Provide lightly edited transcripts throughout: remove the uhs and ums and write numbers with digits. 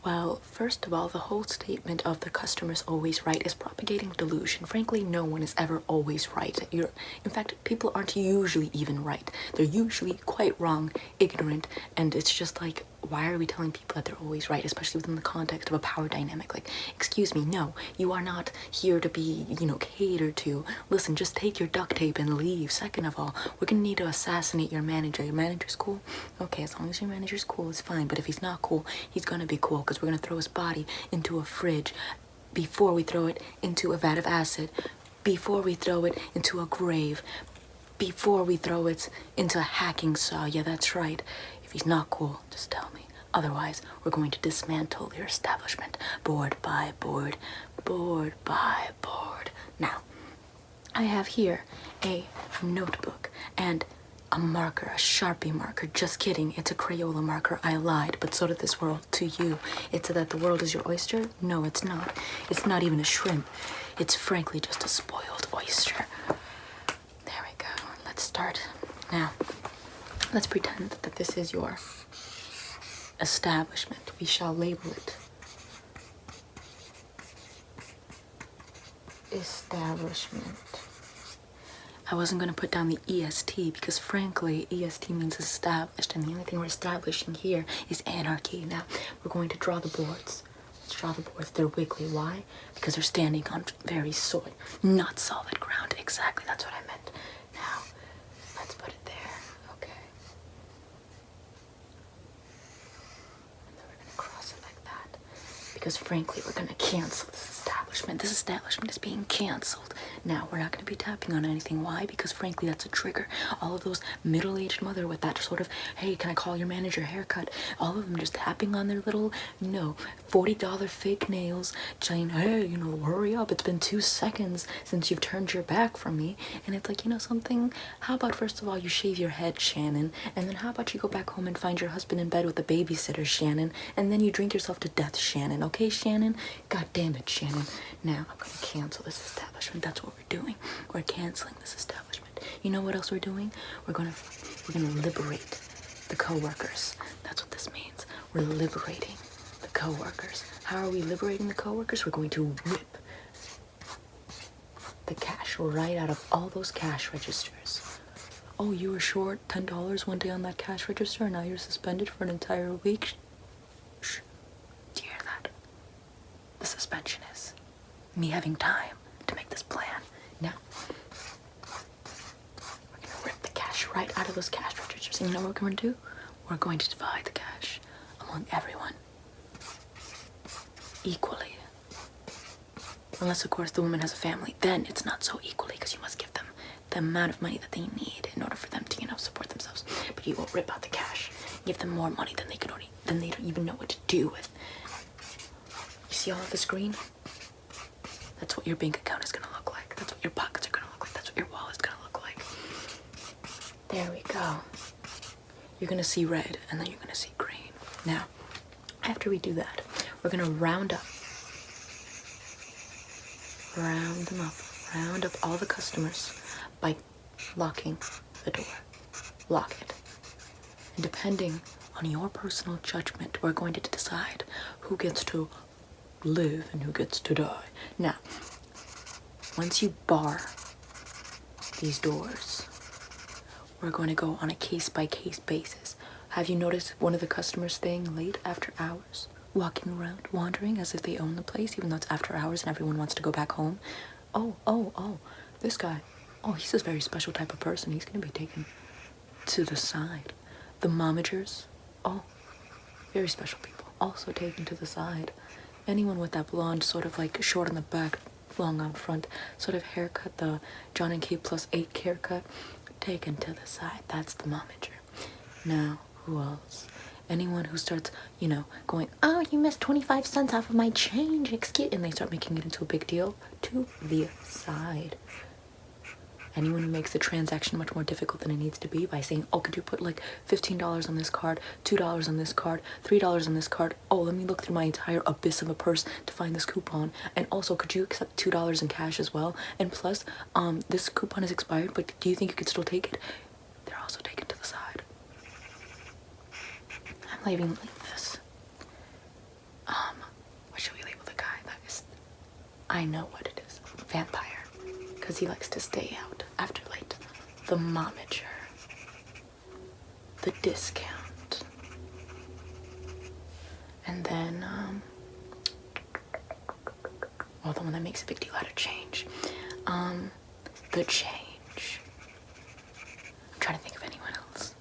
Well, first of all, the whole statement of the customer's always right is propagating delusion. Frankly, no one is ever always right. In fact, people aren't usually even right. They're usually quite wrong, ignorant, and it's just like, why are we telling people that they're always right, especially within the context of a power dynamic? Like, excuse me, no, you are not here to be, catered to. Listen, just take your duct tape and leave. Second of all, we're gonna need to assassinate your manager. Your manager's cool? Okay, as long as your manager's cool, it's fine. But if he's not cool, he's gonna be cool, because we're gonna throw his body into a fridge before we throw it into a vat of acid, before we throw it into a grave, before we throw it into a hacking saw. Yeah, that's right. If he's not cool, just tell me. Otherwise, we're going to dismantle your establishment, board by board, board by board. Now, I have here a notebook and a marker, a Sharpie marker. Just kidding, it's a Crayola marker. I lied, but so did this world to you. It's that the world is your oyster? No, it's not. It's not even a shrimp. It's frankly just a spoiled oyster. There we go. Let's start. Now, let's pretend that this is your establishment. We shall label it establishment. I wasn't going to put down the EST because frankly, EST means established, and the only thing we're establishing here is anarchy. Now, we're going to draw the boards. Let's draw the boards. They're wiggly. Why? Because they're standing on very solid, not solid ground. Exactly, that's what I meant. Now, let's put it there. Okay. And then we're going to cross it like that. Because frankly, we're going to cancel this establishment. This establishment is being canceled. Now, we're not going to be tapping on anything. Why? Because frankly, that's a trigger. All of those middle-aged mother with that sort of, hey, can I call your manager haircut? All of them just tapping on their little, $40 fake nails, saying, hey, hurry up. It's been 2 seconds since you've turned your back from me. And it's like, something? How about, first of all, you shave your head, Shannon? And then how about you go back home and find your husband in bed with a babysitter, Shannon? And then you drink yourself to death, Shannon. Okay, Shannon? God damn it, Shannon. Now, I'm going to cancel this establishment. That's what we're doing. We're canceling this establishment. You know what else we're doing? We're gonna liberate the co-workers. That's what this means. We're liberating the co-workers. How are we liberating the co-workers? We're going to rip the cash right out of all those cash registers. Oh, you were short $10 one day on that cash register, and now you're suspended for an entire week? Shh. Do you hear that? The suspension is me having time to make this plan. Now, we're gonna rip the cash right out of those cash registers. And you know what we're going to do? We're going to divide the cash among everyone equally. Unless, of course, the woman has a family. Then it's not so equally, because you must give them the amount of money that they need in order for them to, support themselves. But you won't rip out the cash. Give them more money than they don't even know what to do with. You see all of this green? That's what your bank account is going to look like. That's what your pockets are going to look like. That's what your wallet's going to look like. There we go. You're going to see red, and then you're going to see green. Now, after we do that, we're going to round them up, round up all the customers by locking the door. Lock it. And depending on your personal judgment, we're going to decide who gets to live and who gets to die. Now, once you bar these doors, we're going to go on a case-by-case basis. Have you noticed one of the customers staying late after hours? Walking around, wandering as if they own the place, even though it's after hours and everyone wants to go back home? Oh, this guy. Oh, he's a very special type of person. He's going to be taken to the side. The momagers. Oh, very special people. Also taken to the side. Anyone with that blonde, sort of like short on the back, long on front, sort of haircut, the John and Kate +8 haircut, taken to the side. That's the momager. Now, who else? Anyone who starts, going, oh, you missed 25 cents off of my change, and they start making it into a big deal, to the side. Anyone who makes the transaction much more difficult than it needs to be by saying, oh, could you put like $15 on this card, $2 on this card, $3 on this card? Oh, let me look through my entire abyss of a purse to find this coupon. And also, could you accept $2 in cash as well? And plus, this coupon is expired, but do you think you could still take it? They're also taken to the side. I'm leaving like this. I know what it is. Vampire. Because he likes to stay out after like the momager, the discount, and then well, the one that makes a big deal out of change. The change. I'm trying to think of anyone else.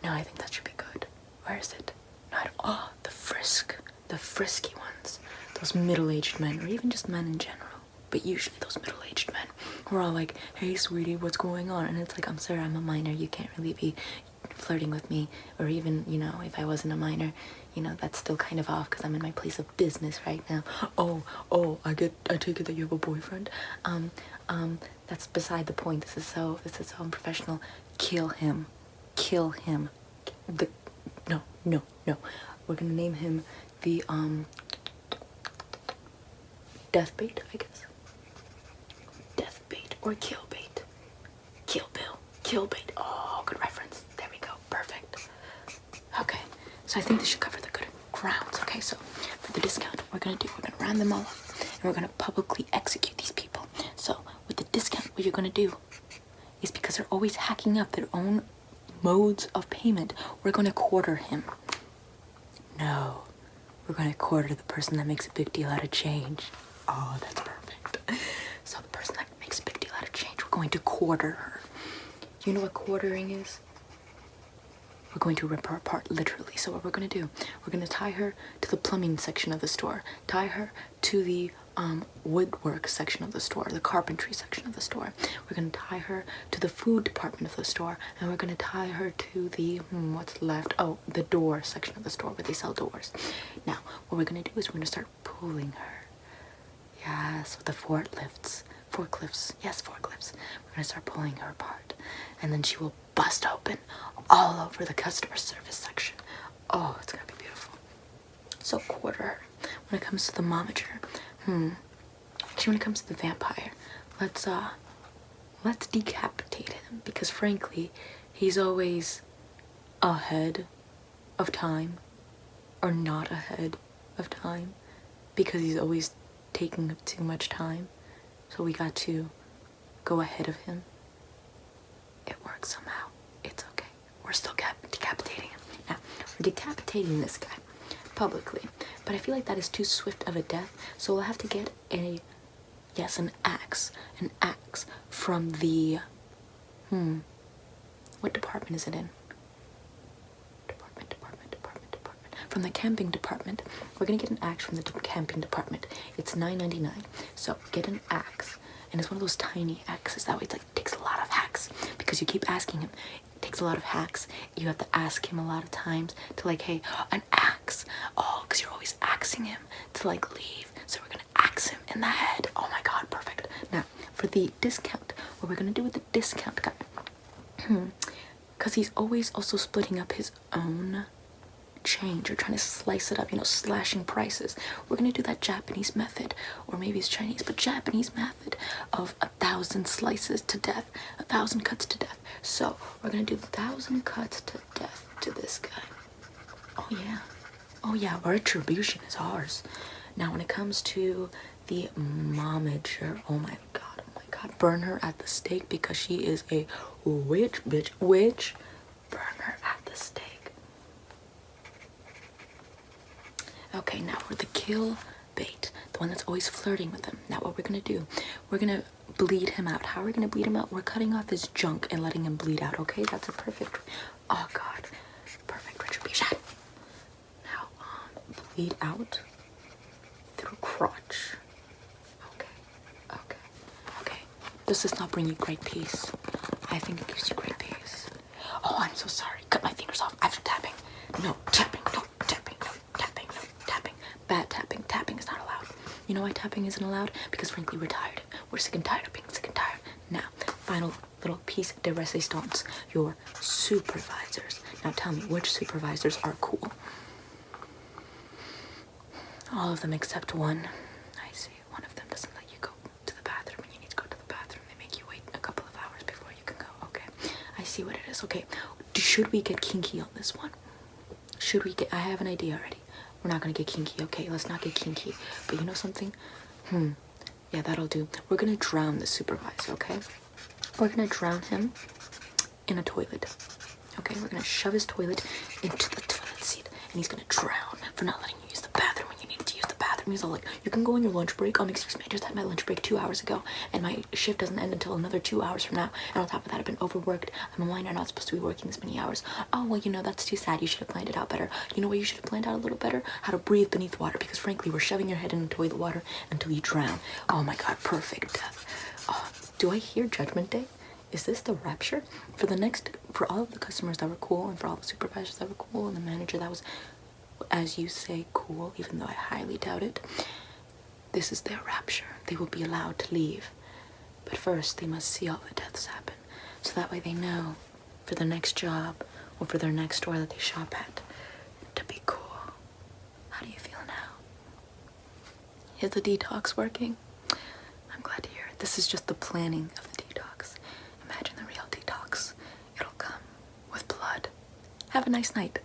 No, I think that should be good. Where is it? No, I don't. Oh, the frisky ones. Those middle-aged men, or even just men in general, but usually those middle-aged men who are all like, hey sweetie, what's going on? And it's like, I'm sorry, I'm a minor, you can't really be flirting with me. Or even, you know, if I wasn't a minor, you know, that's still kind of off because I'm in my place of business right now. Oh, I take it that you have a boyfriend. That's beside the point. This is so unprofessional. Kill him. No. We're gonna name him the death bait, I guess. Death bait or kill bait. Kill Bill. Kill bait. Oh, good reference. There we go. Perfect. Okay, so I think this should cover the good grounds. Okay, so for the discount, we're gonna round them all up, and we're gonna publicly execute these people. So with the discount, what you're gonna do is, because they're always hacking up their own modes of payment, we're gonna quarter him. No, we're gonna quarter the person that makes a big deal out of change. Oh, that's perfect. So the person that makes a big deal out of change, we're going to quarter her. You know what quartering is? We're going to rip her apart, literally. So what we're going to do, we're going to tie her to the plumbing section of the store, tie her to the woodwork section of the store, the carpentry section of the store. We're going to tie her to the food department of the store, and we're going to tie her to the, what's left? Oh, the door section of the store where they sell doors. Now, what we're going to do is we're going to start pulling her. Yes, with the forklifts. Yes, forklifts. We're going to start pulling her apart, and then she will bust open all over the customer service section. Oh, it's going to be beautiful. So quarter her. When it comes to the momager, actually when it comes to the vampire, let's decapitate him, because frankly, he's always ahead of time, or not ahead of time, because he's always taking up too much time. So we got to go ahead of him. It works somehow. It's okay. We're still decapitating him. Now, we're decapitating this guy publicly, but I feel like that is too swift of a death, so we'll have to get an axe from the, what department is it in? Department. From the camping department. We're gonna get an axe from the camping department. It's $9.99. So get an axe, and it's one of those tiny axes. That way it's like, it takes a lot of hacks, because you keep asking him. It takes a lot of hacks. You have to ask him a lot of times to like, hey, an axe. Oh, because you're always axing him to like leave. So we're gonna axe him in the head. Oh my god, perfect. Now for the discount, what we're gonna do with the discount guy, because he's always also splitting up his own change, or trying to slice it up, you know, slashing prices. We're gonna do that Japanese method, or maybe it's Chinese, but Japanese method of 1,000 slices to death, 1,000 cuts to death. So we're gonna do 1,000 cuts to death to this guy. Oh yeah, retribution is ours. Now when it comes to the momager, oh my god, burn her at the stake, because she is a witch. Burn her at the stake. Okay, now for the kill bait, the one that's always flirting with him. Now what we're gonna do, we're gonna bleed him out. How are we gonna bleed him out? We're cutting off his junk and letting him bleed out, okay? That's a perfect, oh god, perfect retribution. Now, bleed out through crotch. Okay. This does not bring you great peace. I think it gives you great peace. Oh, I'm so sorry. Cut my fingers off after tapping. No, tapping, no, tapping, no, tapping, no, tapping. Bad tapping. Tapping is not allowed. You know why tapping isn't allowed? Because frankly, we're tired. We're sick and tired of being sick and tired. Now, final little piece de resistance. Your supervisors. Now tell me, which supervisors are cool? All of them except one. I see. One of them doesn't let you go to the bathroom when you need to go to the bathroom. They make you wait a couple of hours before you can go. Okay. I see what it is. Okay. Should we get kinky on this one? I have an idea already. We're not gonna get kinky. Okay, let's not get kinky. But you know something? Yeah, that'll do. We're gonna drown the supervisor, okay? We're gonna drown him in a toilet. Okay, we're gonna shove his toilet into the toilet seat, and he's gonna drown for not letting you use the bathroom when you need to use the bathroom. He's all like, you can go on your lunch break. Excuse me, I just had my lunch break 2 hours ago, and my shift doesn't end until another 2 hours from now. And on top of that, I've been overworked. I'm a minor, not supposed to be working this many hours. Oh, well, you know, that's too sad. You should have planned it out better. You know what you should have planned out a little better? How to breathe beneath water, because frankly, we're shoving your head in toilet water until you drown. Oh my God, perfect death. Oh, do I hear Judgment Day? Is this the rapture? For all of the customers that were cool, and for all the supervisors that were cool, and the manager that was, as you say, cool, even though I highly doubt it, this is their rapture. They will be allowed to leave. But first, they must see all the deaths happen, so that way they know for their next job or for their next store that they shop at to be cool. How do you feel now? Is the detox working? I'm glad to hear it. This is just the planning of the detox. Imagine the real detox. It'll come with blood. Have a nice night.